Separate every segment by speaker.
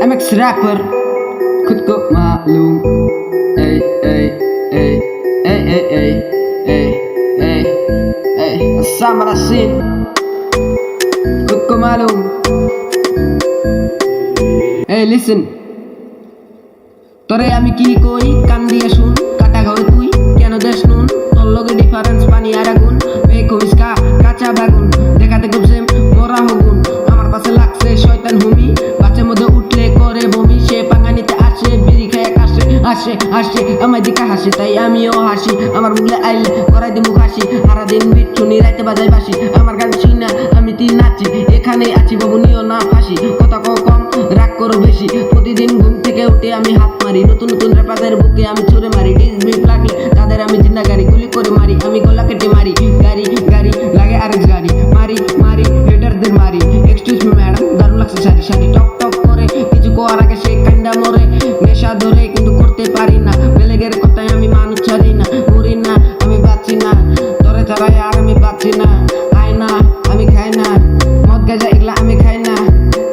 Speaker 1: MX rapper खुद को मालूम ए ए ए ए ए ए ए ए ए सामरा सीन खुद को मालूम ए लिसन তোরে আমি কি কই কান দিয়ে শুন কাটা গাও তুই কেন দেশ নুন তোর লগে ডিফারেন্স পানি আর আগুন এ কমিসকা কাঁচা বাগুন দেখাতে খুব সেম মোরা হগুন আমার পাশে লাগছে শয়তান হুমি বাচ্চার মধ্যে উঠলে করে বমি সে পাঙ্গানিতে আসে বিড়ি খায় কাশে আসে আসে আমার দিকে হাসে তাই আমিও হাসি আমার মুখে আইলে করাই দি মুখ হাসি সারাদিন বিট শুনি রাইতে বাজাই বাসি আমার গান শুনি আমি তিন নাচি এখানে আছি বাবু নিও না ফাঁসি কথা কম রাগ করো বেশি প্রতিদিন ঘুম থেকে উঠে আমি হাত মারি নতুন নতুন র্যাপারদের বুকে আমি ছুড়ে মারি ডিসবি লাগলে তাদের আমি জিন্দা গাড়ি গুলি করে মারি আমি গলা কেটে মারি গাড়ি গাড়ি লাগে আরেক গাড়ি মারি মারি হেটারদের মারি এক্সকিউজ মি ম্যাডাম দারুণ লাগছে সারি সারি টক টক করে কিছু কোয়ার আগে সে কান্ডা মরে নেশা ধরে কিন্তু করতে পারি না বেলেগের কথায় আমি মানুষ ছাড়ি না মরি না আমি বাঁচি না তোরে ছাড়াই আর আমি বাঁচি না আয় না আমি খাই না মদ গাঁজা এগুলা আমি খাই না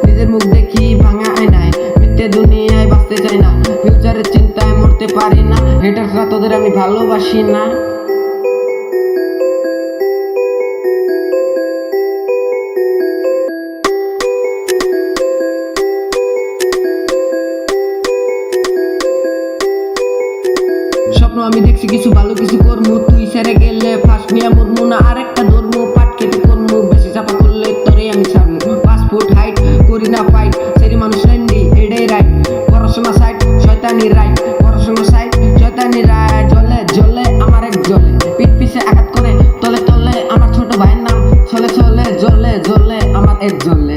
Speaker 1: নিজের মুখ দেখি ভাঙা আয়নায় মিথ্যে দুনিয়ায় বাঁচতে চাই না ফিউচারের চিন্তায় মরতে পারি না হেটাররা তোদের আমি ভালোবাসি না স্বপ্ন আমি দেখছি কিছু ভালো কিছু করমু তুই সেরে গেলে ফার্স্ট নিয়ে মরমু না আরেকটা ধর্ম পাট কেটে করমু বেশি চাপা করলে তোরে আমি ছাড়মু 5 ফুট হাইট করি না ফাইট সেরি মানুষ রেন্ডি এটাই রাইট পড়াশোনা সাইড শয়তানি রাইট পড়াশোনা সাইড শয়তানি রাইট জ্বলে জ্বলে আমার এক জ্বলে পিঠ পিছে আঘাত করে তলে তলে আমার ছোট ভাইয়ের নাম চলে চলে জ্বলে জ্বলে আমার এক জ্বলে